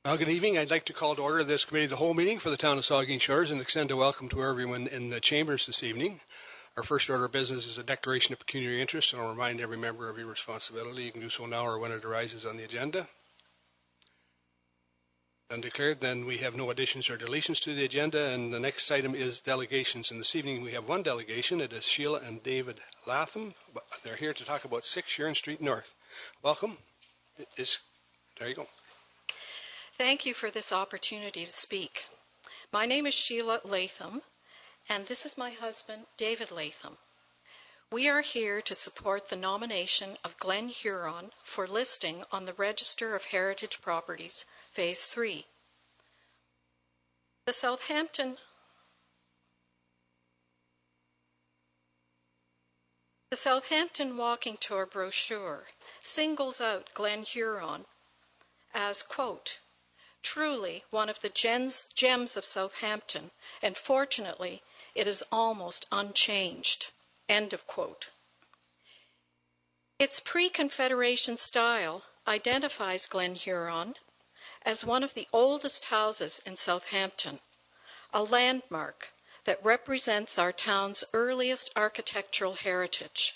Well, good evening. I'd like to call to order this committee of the whole meeting for the town of Saugeen Shores and extend a welcome to everyone in the chambers this evening. Our first order of business is a declaration of pecuniary interest, and I'll remind every member of your responsibility. You can do so now or when it arises on the agenda. Undeclared, then we have no additions or deletions to the agenda, and the next item is delegations. And this evening we have one delegation. It is Sheila and David Latham. They're here to talk about 6 Sheeran Street North. Welcome. There you go. Thank you for this opportunity to speak. My name is Sheila Latham, and this is my husband, David Latham. We are here to support the nomination of Glen Huron for listing on the Register of Heritage Properties, Phase 3. The Southampton Walking Tour brochure singles out Glen Huron as, quote, truly one of the gems of Southampton, and fortunately it is almost unchanged, end of quote. Its pre-Confederation style identifies Glen Huron as one of the oldest houses in Southampton, a landmark that represents our town's earliest architectural heritage.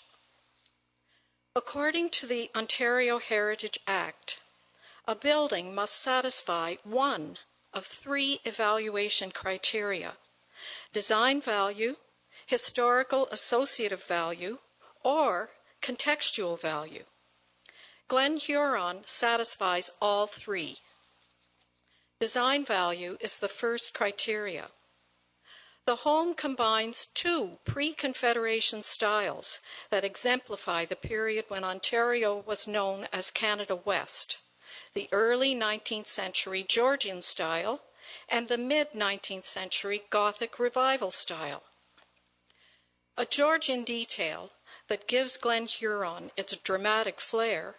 According to the Ontario Heritage Act, a building must satisfy one of 3 evaluation criteria: design value, historical associative value, or contextual value. Glen Huron satisfies all 3. Design value is the first criteria. The home combines 2 pre-Confederation styles that exemplify the period when Ontario was known as Canada West: the early 19th century Georgian style and the mid-19th century Gothic Revival style. A Georgian detail that gives Glen Huron its dramatic flair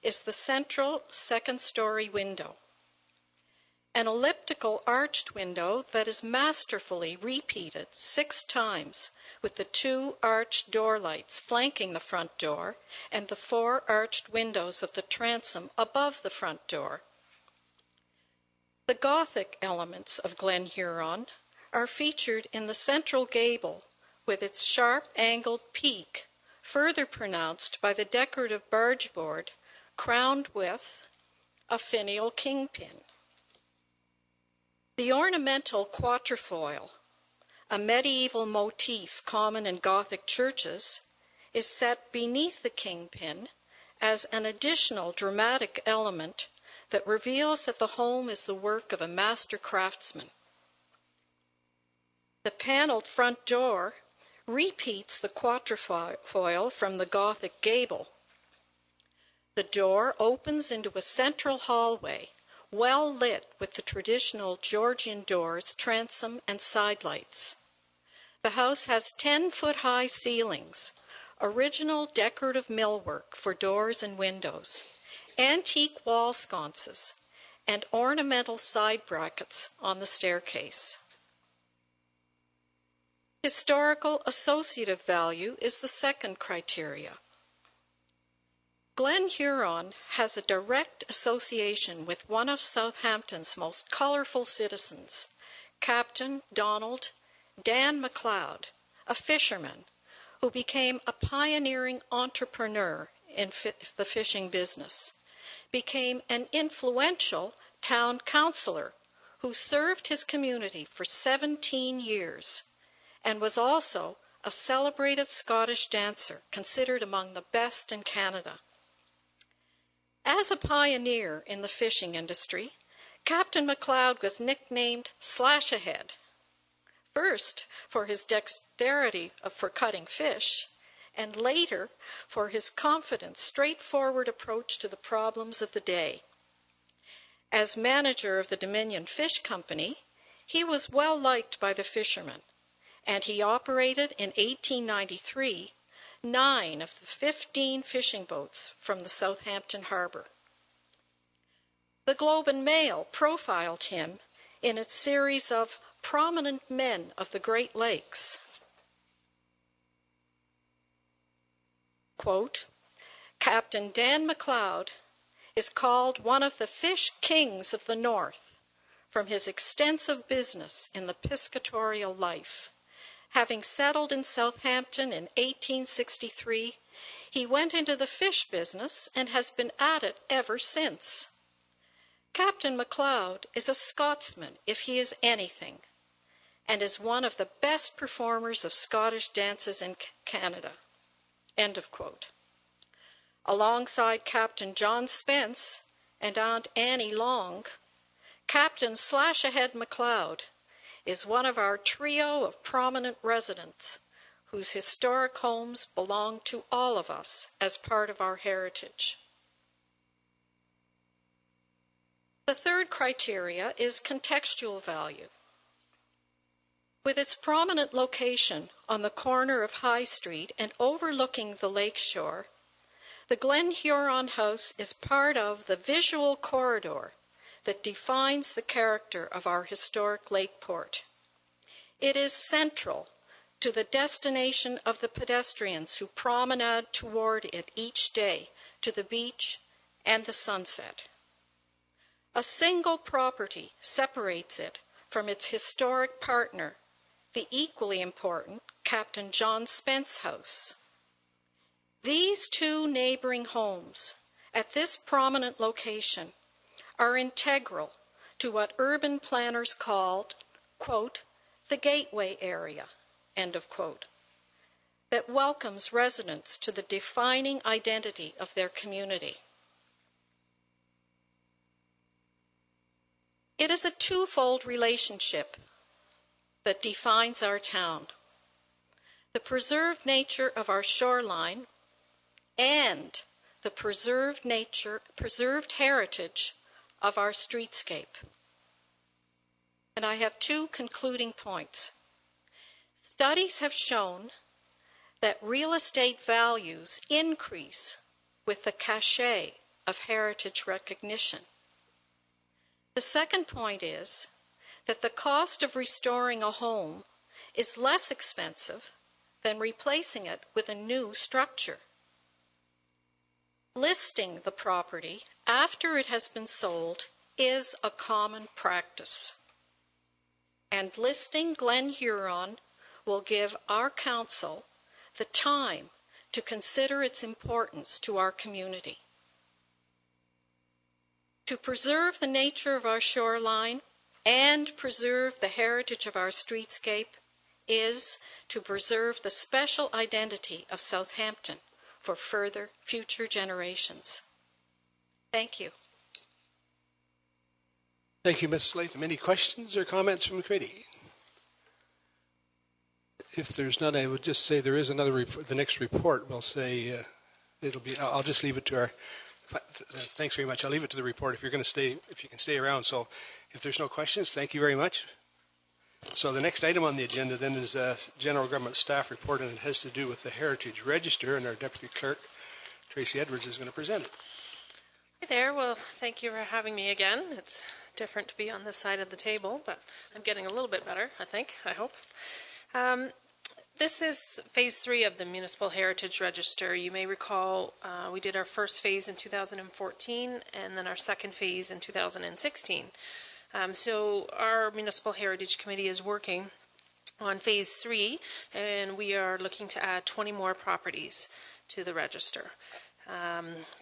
is the central second-story window, an elliptical arched window that is masterfully repeated 6 times, with the 2 arched door lights flanking the front door and the 4 arched windows of the transom above the front door. The Gothic elements of Glen Huron are featured in the central gable, with its sharp angled peak further pronounced by the decorative barge board crowned with a finial kingpin. The ornamental quatrefoil, a medieval motif common in Gothic churches, is set beneath the kingpin as an additional dramatic element that reveals that the home is the work of a master craftsman. The paneled front door repeats the quatrefoil from the Gothic gable. The door opens into a central hallway, well lit with the traditional Georgian doors, transom, and side lights. The house has 10-foot-high ceilings, original decorative millwork for doors and windows, antique wall sconces, and ornamental side brackets on the staircase. Historical associative value is the second criteria. Glen Huron has a direct association with one of Southampton's most colorful citizens, Captain Donald Dan MacLeod, a fisherman who became a pioneering entrepreneur in the fishing business, became an influential town councillor who served his community for 17 years, and was also a celebrated Scottish dancer considered among the best in Canada. As a pioneer in the fishing industry, Captain MacLeod was nicknamed Slash-Ahead, first for his dexterity for cutting fish, and later for his confident, straightforward approach to the problems of the day. As manager of the Dominion Fish Company, he was well liked by the fishermen, and he operated in 1893 9 of the 15 fishing boats from the Southampton harbor. The Globe and Mail profiled him in its series of Prominent Men of the Great Lakes. Quote, Captain Dan MacLeod is called one of the fish kings of the North from his extensive business in the piscatorial life. Having settled in Southampton in 1863, he went into the fish business and has been at it ever since. Captain MacLeod is a Scotsman, if he is anything, and is one of the best performers of Scottish dances in Canada." End of quote. Alongside Captain John Spence and Aunt Annie Long, Captain Slash-Ahead MacLeod is one of our trio of prominent residents whose historic homes belong to all of us as part of our heritage. The third criteria is contextual value. With its prominent location on the corner of High Street and overlooking the lakeshore, the Glen Huron House is part of the visual corridor that defines the character of our historic Lakeport. It is central to the destination of the pedestrians who promenade toward it each day to the beach and the sunset. A single property separates it from its historic partner, the equally important Captain John Spence House. These two neighboring homes at this prominent location are integral to what urban planners called, quote, the gateway area, end of quote, that welcomes residents to the defining identity of their community. It is a twofold relationship that defines our town: the preserved nature of our shoreline and the preserved heritage of our streetscape. And I have two concluding points. Studies have shown that real estate values increase with the cachet of heritage recognition. The second point is that the cost of restoring a home is less expensive than replacing it with a new structure. Listing the property after it has been sold is a common practice. And listing Glen Huron will give our council the time to consider its importance to our community. To preserve the nature of our shoreline and preserve the heritage of our streetscape is to preserve the special identity of Southampton for future generations. Thank you. Thank you, Ms. Latham. Any questions or comments from the committee? If there's none, I would just say there is another report. The next report will say it'll be. I'll just leave it to our. Thanks very much. I'll leave it to the report if you're going to stay. If you can stay around. So, if there's no questions, thank you very much. So the next item on the agenda then is General Government Staff Report, and it has to do with the Heritage Register, and our Deputy Clerk, Tracy Edwards, is going to present it. Hi there. Well, thank you for having me again. It's different to be on this side of the table, but I'm getting a little bit better, I hope. This is phase 3 of the Municipal Heritage Register. You may recall we did our first phase in 2014 and then our second phase in 2016. So our Municipal Heritage Committee is working on phase 3, and we are looking to add 20 more properties to the register.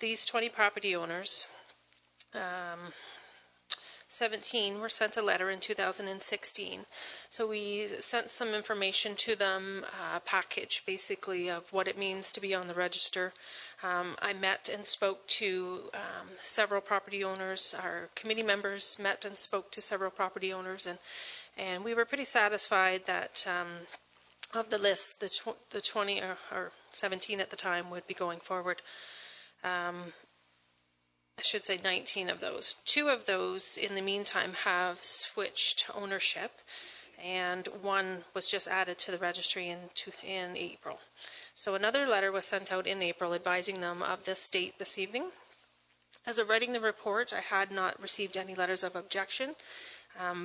These 20 property owners, 17 were sent a letter in 2016. So we sent some information to them, a package basically of what it means to be on the register. I met and spoke to several property owners. Our committee members met and spoke to several property owners, and we were pretty satisfied that of the list, the 20 or 17 at the time would be going forward. I should say 19 of those. 2 of those, in the meantime, have switched ownership, and 1 was just added to the registry in April. So another letter was sent out in April advising them of this date this evening. As of writing the report, I had not received any letters of objection,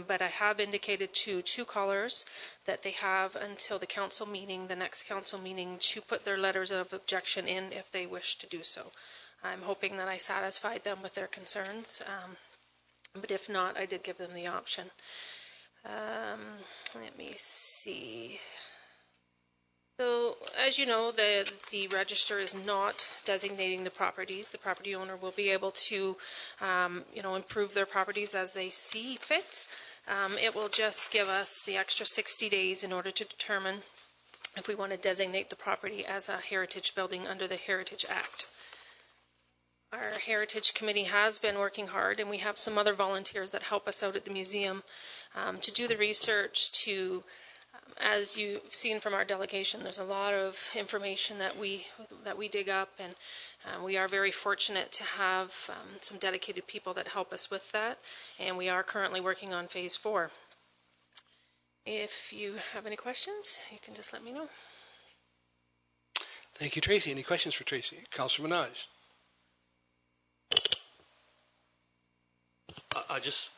but I have indicated to 2 callers that they have until the council meeting, the next council meeting, to put their letters of objection in if they wish to do so. I'm hoping that I satisfied them with their concerns. But if not, I did give them the option. Let me see. So, as you know, the register is not designating the properties. The property owner will be able to, improve their properties as they see fit. It will just give us the extra 60 days in order to determine if we want to designate the property as a heritage building under the Heritage Act. Our Heritage Committee has been working hard, and we have some other volunteers that help us out at the museum to do the research, as you've seen from our delegation, there's a lot of information that we dig up, and we are very fortunate to have some dedicated people that help us with that, and we are currently working on phase 4. If you have any questions, you can just let me know. Thank you, Tracy. Any questions for Tracy? Councillor Minaj. I just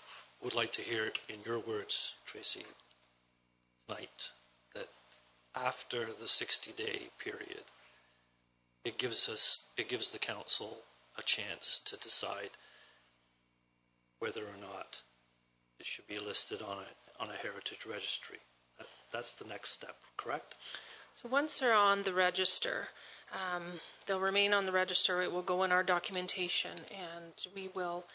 would like to hear in your words, Tracy, tonight, that after the 60-day period, it gives the council a chance to decide whether or not it should be listed on a heritage registry. That's the next step, correct? So once they're on the register, they'll remain on the register. It will go in our documentation, and we will,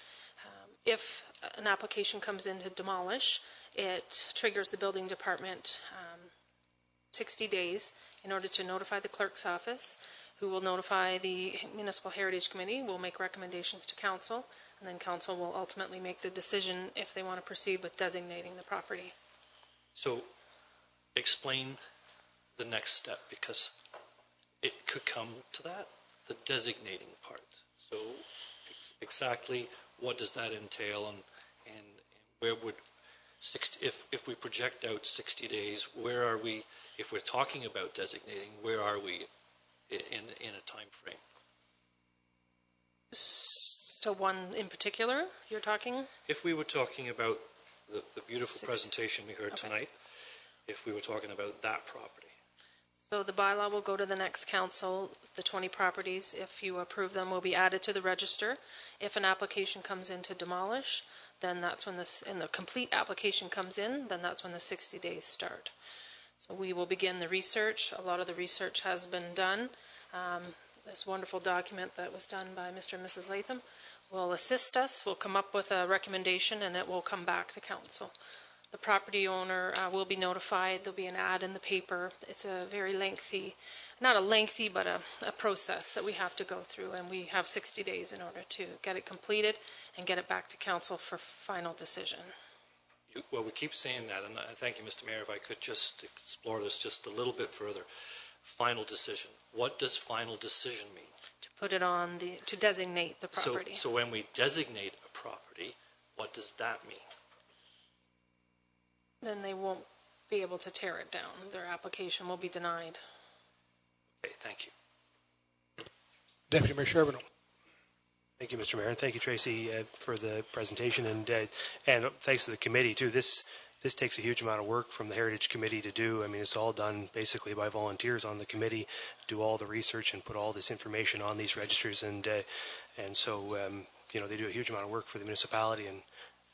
if an application comes in to demolish, it triggers the building department 60 days in order to notify the clerk's office, who will notify the Municipal Heritage Committee, will make recommendations to council, and then council will ultimately make the decision if they want to proceed with designating the property. So explain the next step, because it could come to that, the designating part. So exactly what does that entail, and where would 60, if we project out 60 days, where are we, if we're talking about designating, where are we in a time frame? So one in particular you're talking? If we were talking about the beautiful presentation we heard Okay. tonight, if we were talking about that property. So the bylaw will go to the next council. The 20 properties, if you approve them, will be added to the register. If an application comes in to demolish, then that's when and the complete application comes in, then that's when the 60 days start. So we will begin the research. A lot of the research has been done. This wonderful document that was done by Mr. and Mrs. Latham will assist us. We'll come up with a recommendation, and it will come back to council. The property owner will be notified. There'll be an ad in the paper. It's a very lengthy, not a lengthy, but a process that we have to go through, and we have 60 days in order to get it completed and get it back to council for final decision. Well, we keep saying that, and I thank you, Mr. Mayor. If I could just explore this just a little bit further. Final decision. What does final decision mean? To put it on to designate the property. So when we designate a property, what does that mean? Then they won't be able to tear it down. Their application will be denied. Okay, thank you. Deputy Mayor Charbonneau. Thank you, Mr. Mayor, and thank you, Tracy, for the presentation, and thanks to the committee too. This takes a huge amount of work from the Heritage Committee to do. I mean, it's all done basically by volunteers on the committee, do all the research and put all this information on these registers, and so they do a huge amount of work for the municipality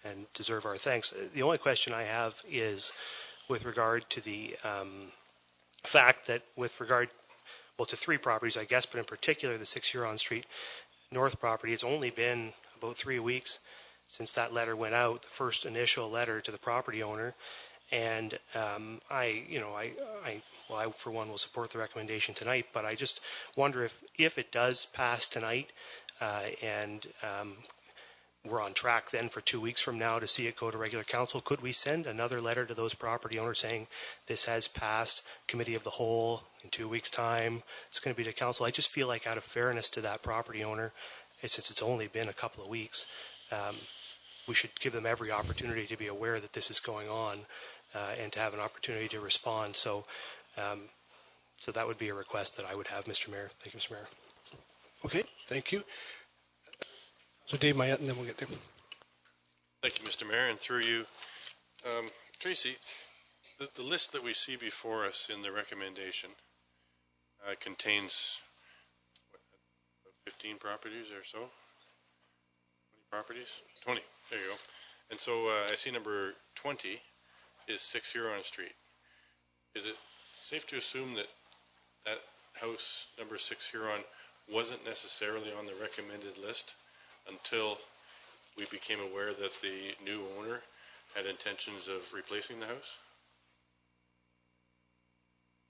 and deserve our thanks. The only question I have is with regard to the fact that with regard, well, to 3 properties, I guess, but in particular the 6 Huron Street North property, it's only been about 3 weeks since that letter went out, the first initial letter to the property owner, and I for one will support the recommendation tonight, but I just wonder if it does pass tonight and we're on track then for 2 weeks from now to see it go to regular council, could we send another letter to those property owners saying this has passed committee of the whole in 2 weeks time, it's going to be to council? I just feel like out of fairness to that property owner, since it's only been a couple of weeks, we should give them every opportunity to be aware that this is going on and to have an opportunity to respond. So that would be a request that I would have, Mr. Mayor. Thank you, Mr. Mayor. Okay, thank you. So Dave Mayette, and then we'll get there. Thank you, Mr. Mayor, and through you. Tracy, the list that we see before us in the recommendation contains 15 properties or so. 20 properties? 20, there you go. And so I see number 20 is 6 Huron Street. Is it safe to assume that that house, number 6 Huron, wasn't necessarily on the recommended list until we became aware that the new owner had intentions of replacing the house?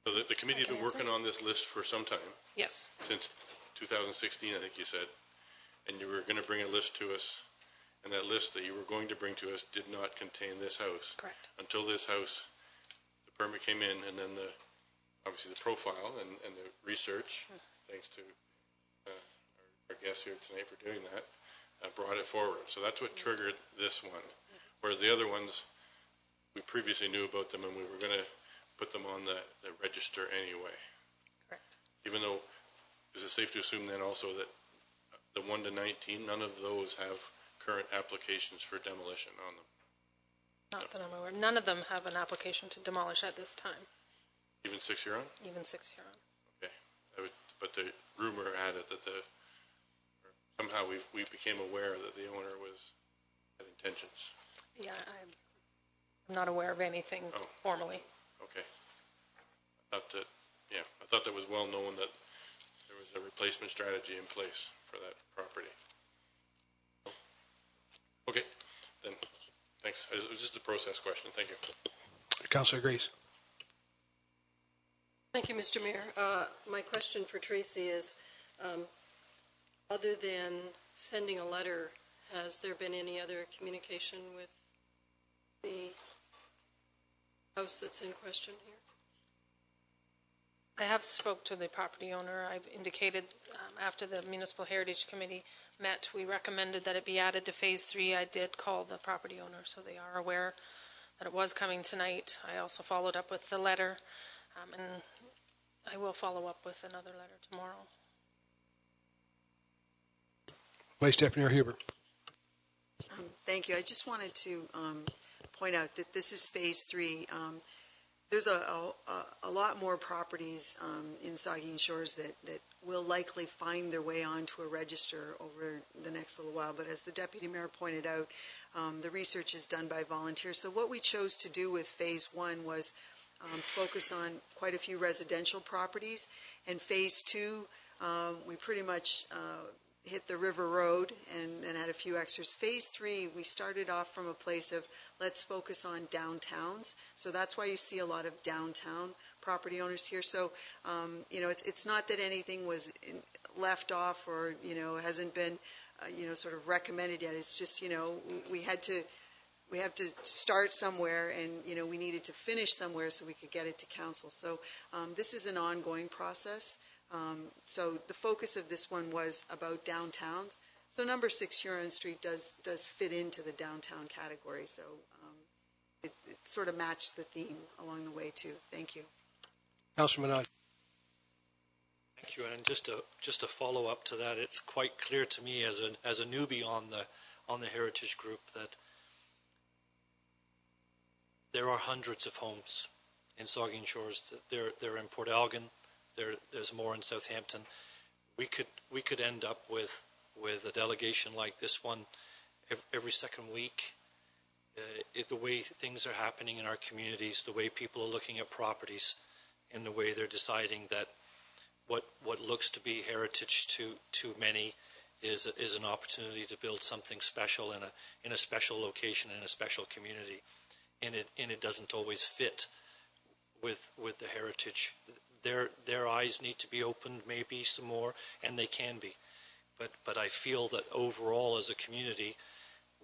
So the committee had been working on this list for some time, Yes. since 2016, I think you said, and you were going to bring a list to us, and that list that you were going to bring to us did not contain this house. Correct. Until this house, the permit came in, and then obviously the profile and the research, thanks to our guests here tonight for doing that, brought it forward. So that's what triggered this one. Whereas the other ones, we previously knew about them, and we were going to put them on the register anyway. Correct. Even though, is it safe to assume then also that the 1 to 19, none of those have current applications for demolition on them? Not that I'm aware. None of them have an application to demolish at this time. Even 6 Huron? Even 6 Huron. Okay. But the rumor had it that somehow we became aware that the owner had intentions. Yeah, I'm not aware of anything formally. Okay. I thought that was well known that there was a replacement strategy in place for that property. Okay, then, thanks. It was just a process question. Thank you. Councillor Grace. Thank you, Mr. Mayor. My question for Tracy is, other than sending a letter, has there been any other communication with the house that's in question here? I have spoke to the property owner. I've indicated after the Municipal Heritage Committee met, we recommended that it be added to Phase 3. I did call the property owner, so they are aware that it was coming tonight. I also followed up with the letter, and I will follow up with another letter tomorrow. Vice Deputy Mayor Huber. Thank you. I just wanted to point out that this is Phase 3. There's a lot more properties in Saugeen Shores that will likely find their way onto a register over the next little while. But as the Deputy Mayor pointed out, the research is done by volunteers. So what we chose to do with Phase 1 was focus on quite a few residential properties. And Phase 2, we pretty much hit the River Road and had a few extras. Phase 3, we started off from a place of let's focus on downtowns. So that's why you see a lot of downtown property owners here. So, it's not that anything was left off or, hasn't been, sort of recommended yet. It's just, we have to start somewhere and, we needed to finish somewhere so we could get it to council. So this is an ongoing process. So the focus of this one was about downtowns. So number 6 Huron Street does fit into the downtown category. So it sort of matched the theme along the way too. Thank you. Councillor Minaj. Thank you. And just to follow up to that, it's quite clear to me as a newbie on the Heritage Group that there are hundreds of homes in Saugeen Shores. They're in Port Elgin. There's more in Southampton. We could end up with a delegation like this one every second week. The way things are happening in our communities, the way people are looking at properties, and the way they're deciding that what looks to be heritage to many is an opportunity to build something special in a special location in a special community, and it doesn't always fit with the heritage. Their eyes need to be opened maybe some more, and they can be. But I feel that overall as a community,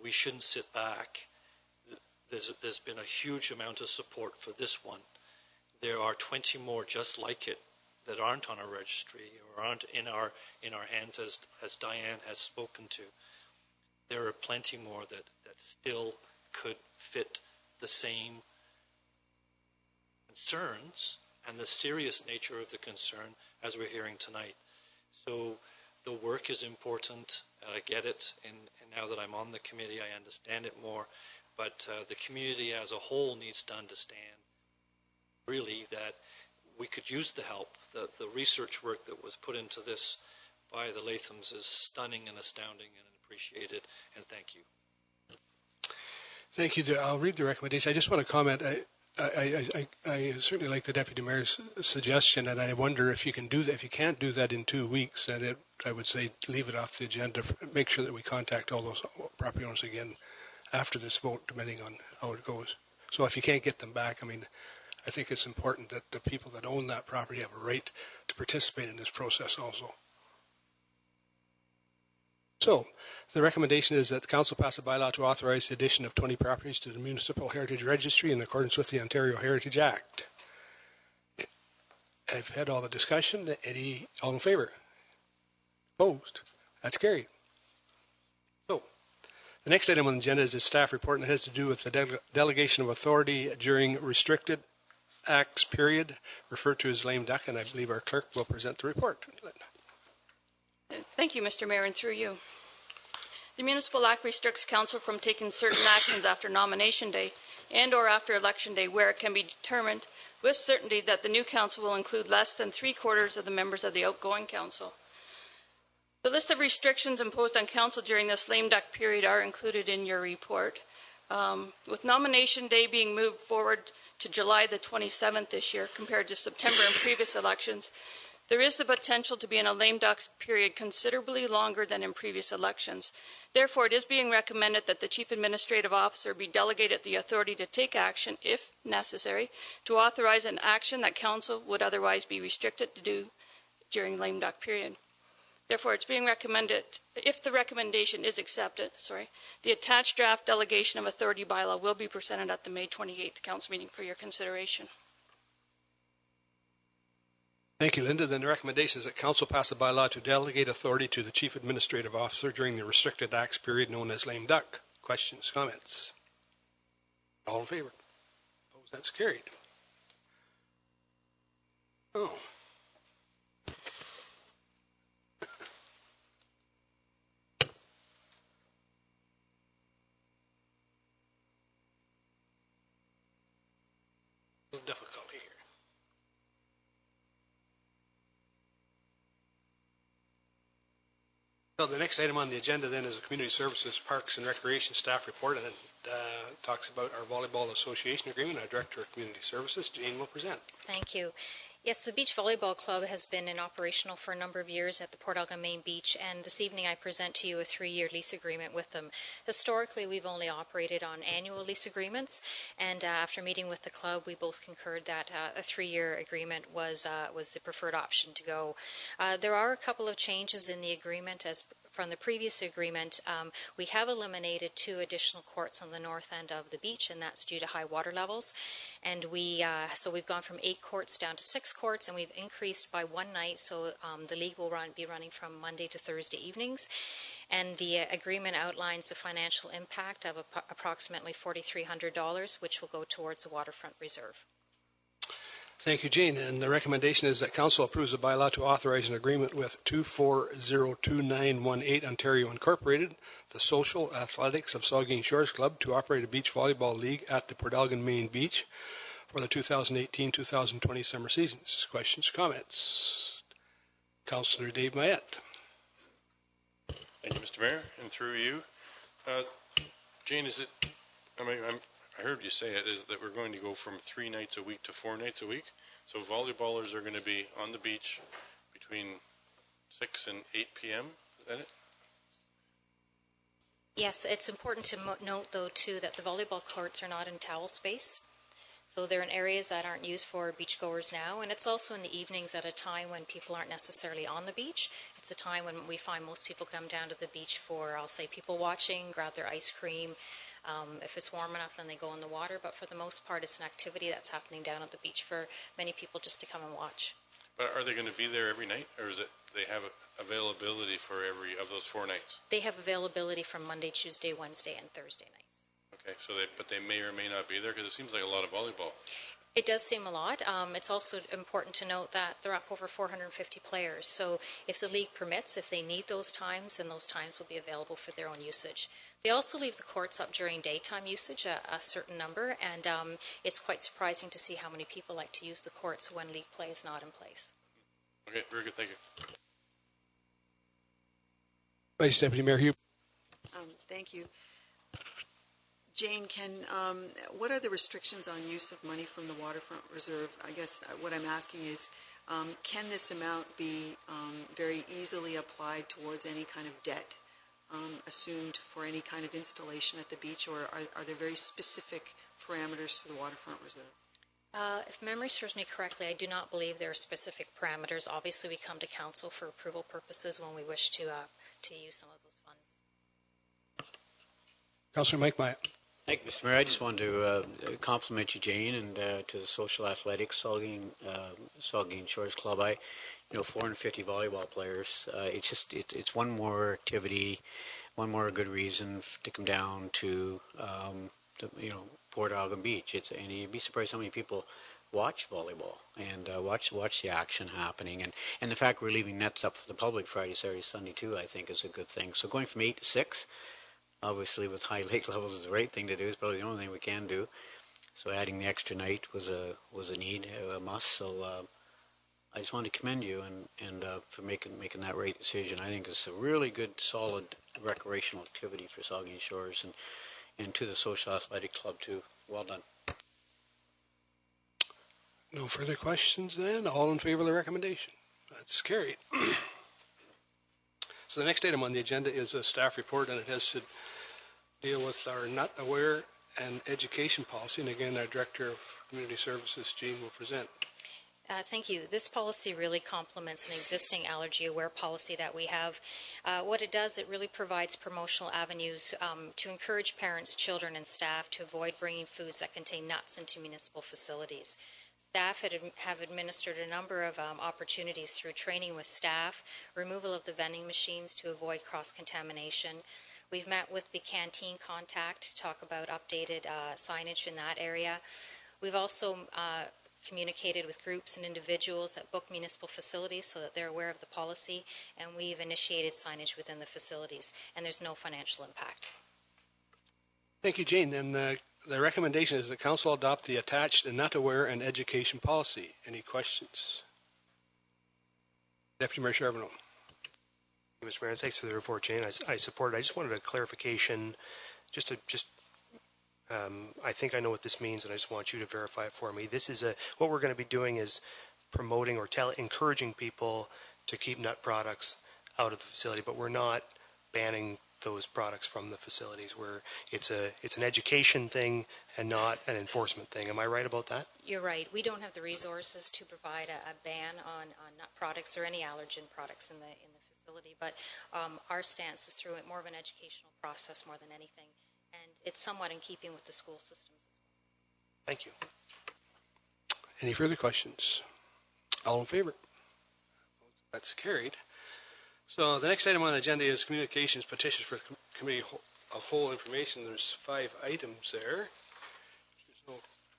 we shouldn't sit back. There's been a huge amount of support for this one. There are 20 more just like it that aren't on a registry or aren't in our hands, as Diane has spoken to. There are plenty more that still could fit the same concerns and the serious nature of the concern as we're hearing tonight. So the work is important, and I get it, and now that I'm on the committee, I understand it more, but the community as a whole needs to understand really that we could use the help, the research work that was put into this by the Lathams is stunning and astounding and appreciated, and thank you. Thank you. I'll read the recommendation. I just want to comment. I certainly like the Deputy Mayor's suggestion, and I wonder if you can do that. If you can't do that in 2 weeks, then I would say leave it off the agenda. Make sure that we contact all those property owners again after this vote, depending on how it goes. So if you can't get them back, I mean, I think it's important that the people that own that property have a right to participate in this process also. So, the recommendation is that the Council pass a bylaw to authorize the addition of 20 properties to the Municipal Heritage Registry in accordance with the Ontario Heritage Act. I've had all the discussion. All in favour? Opposed? That's carried. So, the next item on the agenda is a staff report, and it has to do with the delegation of authority during restricted acts period, referred to as lame duck, and I believe our clerk will present the report. Thank you, Mr. Mayor, and through you. The Municipal Act restricts council from taking certain actions after nomination day and or after election day where it can be determined with certainty that the new council will include less than 3/4 of the members of the outgoing council. The list of restrictions imposed on council during this lame duck period are included in your report. With nomination day being moved forward to July the 27th this year compared to September in previous elections, there is the potential to be in a lame duck period considerably longer than in previous elections. Therefore, it is being recommended that the Chief Administrative Officer be delegated the authority to take action, if necessary, to authorize an action that Council would otherwise be restricted to do during lame duck period. Therefore, it's being recommended, if the recommendation is accepted, the attached draft delegation of authority bylaw will be presented at the May 28th Council meeting for your consideration. Thank you, Linda. Then the recommendation is that Council pass a bylaw to delegate authority to the Chief Administrative Officer during the restricted acts period known as lame duck. Questions, comments? All in favour? Opposed? That's carried. Oh. A little difficulty here. So the next item on the agenda then is the Community Services, Parks and Recreation Staff Report, and it talks about our Volleyball Association Agreement. Our Director of Community Services, Jane, will present. Thank you. Yes, the Beach Volleyball Club has been operational for a number of years at the Port Elgin Main Beach, and this evening I present to you a 3-year lease agreement with them. Historically, we've only operated on annual lease agreements, and after meeting with the club, we both concurred that a 3-year agreement was the preferred option to go. There are a couple of changes in the agreement as from the previous agreement. We have eliminated 2 additional courts on the north end of the beach, and that's due to high water levels. And so we've gone from 8 courts down to 6 courts, and we've increased by 1 night. So the league will be running from Monday to Thursday evenings. And the agreement outlines the financial impact of approximately $4,300, which will go towards the waterfront reserve. Thank you, Jane. And the recommendation is that Council approves a bylaw to authorize an agreement with 2402-918 Ontario Incorporated, the Social Athletics of Saugeen Shores Club, to operate a beach volleyball league at the Port Elgin Main Beach for the 2018-2020 summer seasons. Questions, comments? Councillor Dave Mayette. Thank you, Mr. Mayor, and through you. Jane, is it, I heard you say it, is that we're going to go from 3 nights a week to 4 nights a week. So volleyballers are going to be on the beach between 6 and 8 p.m. Is that it? Yes, it's important to note, though, too, that the volleyball courts are not in towel space. So they're in areas that aren't used for beachgoers now, and it's also in the evenings at a time when people aren't necessarily on the beach. It's a time when we find most people come down to the beach for, I'll say, people watching, grab their ice cream. If it's warm enough, then they go in the water. But for the most part, it's an activity that's happening down at the beach for many people just to come and watch. But are they going to be there every night, or is it they have availability for every of those 4 nights? They have availability from Monday, Tuesday, Wednesday, and Thursday nights. Okay, so but they may or may not be there because it seems like a lot of volleyball. It does seem a lot. It's also important to note that they're up over 450 players. So if the league permits, if they need those times, then those times will be available for their own usage. They also leave the courts up during daytime usage, a certain number, and it's quite surprising to see how many people like to use the courts when league play is not in place. Okay, very good. Thank you. Thank you, Mr. Mayor. And through you, Jane, is it, am I heard you say it, is that we're going to go from 3 nights a week to 4 nights a week? So volleyballers are going to be on the beach between 6 and 8 p.m. Is that it? Yes. Vice Deputy Mayor Hugh. Thank you. Jane, what are the restrictions on use of money from the Waterfront Reserve? I guess what I'm asking is, can this amount be very easily applied towards any kind of debt assumed for any kind of installation at the beach, or are there very specific parameters to the Waterfront Reserve? If memory serves me correctly, I do not believe there are specific parameters. Obviously, we come to council for approval purposes when we wish to use some of those funds. Councillor Mike Myatt. Thank you, Mr. Mayor. I just wanted to compliment you, Jane, and to the Social Athletics Saugeen Shores Club. 450 volleyball players. It's one more activity, one more good reason to come down to Port Elgin Beach. And you'd be surprised how many people watch volleyball and watch the action happening. And the fact we're leaving nets up for the public Friday, Saturday, Sunday too, I think is a good thing. So going from 8 to 6. Obviously, with high lake levels, is the right thing to do. It's probably the only thing we can do. So adding the extra night was a need, a must. So I just wanted to commend you and for making that right decision. I think it's a really good, solid recreational activity for Saugeen Shores and to the Social Athletic Club too. Well done. No further questions then. All in favor of the recommendation? That's carried. So the next item on the agenda is a staff report, and it has to deal with our Not Aware and Education policy. And again, our Director of Community Services, Jean, will present. Thank you. This policy really complements an existing allergy-aware policy that we have. What it does, it really provides promotional avenues to encourage parents, children, and staff to avoid bringing foods that contain nuts into municipal facilities. Staff have administered a number of opportunities through training with staff, removal of the vending machines to avoid cross-contamination. We've met with the canteen contact to talk about updated signage in that area. We've also communicated with groups and individuals that book municipal facilities so that they're aware of the policy, and we've initiated signage within the facilities, and there's no financial impact. Thank you, Jane. And the recommendation is that Council adopt the attached and Not Aware and Education policy. Any questions? Deputy Mayor Charbonneau. Mr. Mayor, thanks for the report, Jane. I support it. I just wanted a clarification. I think I know what this means, and I just want you to verify it for me. This is what we're going to be doing is promoting or encouraging people to keep nut products out of the facility, but we're not banning those products from the facilities. It's an education thing and not an enforcement thing. Am I right about that? You're right. We don't have the resources to provide a ban on nut products or any allergen products in the facility, but our stance is through it more of an educational process more than anything, and it's somewhat in keeping with the school systems as well. Thank you. Any further questions? All in favor? That's carried. So the next item on the agenda is communications petitions for committee of whole information. There's 5 items there.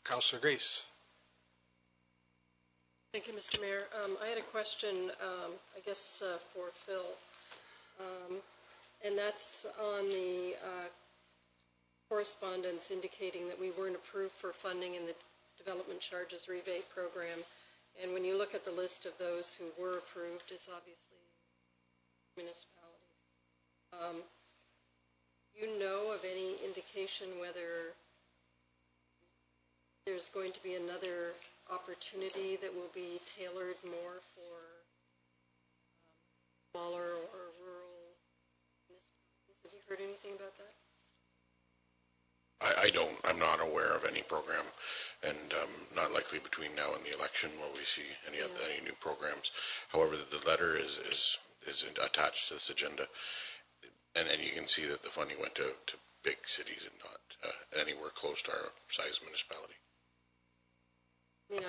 Councillor Grace. Thank you, Mr. Mayor. I had a question, I guess, for Phil, and that's on the correspondence indicating that we weren't approved for funding in the Development Charges Rebate Program. And when you look at the list of those who were approved, it's obviously municipalities. You know of any indication whether there's going to be another opportunity that will be tailored more for smaller or rural municipalities? Have you heard anything about that? I don't. I'm not aware of any program, and not likely between now and the election will we see any new programs. However, the letter is attached to this agenda, and you can see that the funding went to big cities and not anywhere close to our size municipality. I mean,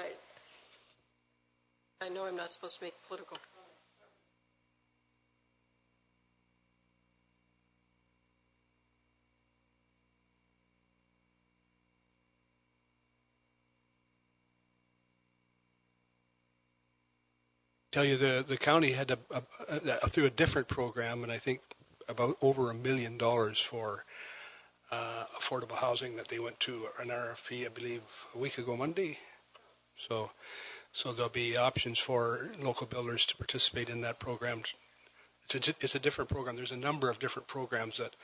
I know I'm not supposed to make political comments. Tell you the county had through a different program, and I think about over $1 million for affordable housing that they went to an RFP, I believe, a week ago Monday. So there'll be options for local builders to participate in that program It's a different program. There's a number of different programs that,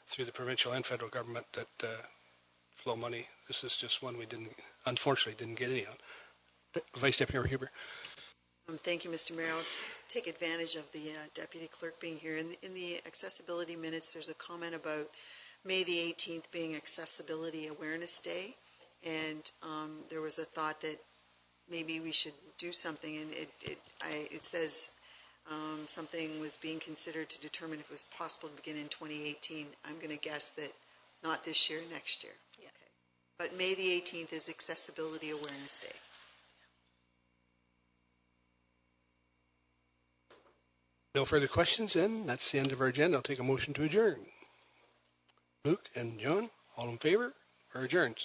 through the provincial and federal government, that flow money. This is just one we unfortunately didn't get any on. Vice Deputy Huber. Thank you, Mr. Mayor. I'll take advantage of the Deputy Clerk being here. In the accessibility minutes, there's a comment about May the 18th being Accessibility Awareness Day, and there was a thought that maybe we should do something, and it says something was being considered to determine if it was possible to begin in 2018. I'm going to guess that not this year, next year. Yeah. Okay. But May the 18th is Accessibility Awareness Day. No further questions, and that's the end of our agenda. I'll take a motion to adjourn. Luke and John, all in favor, or adjourned?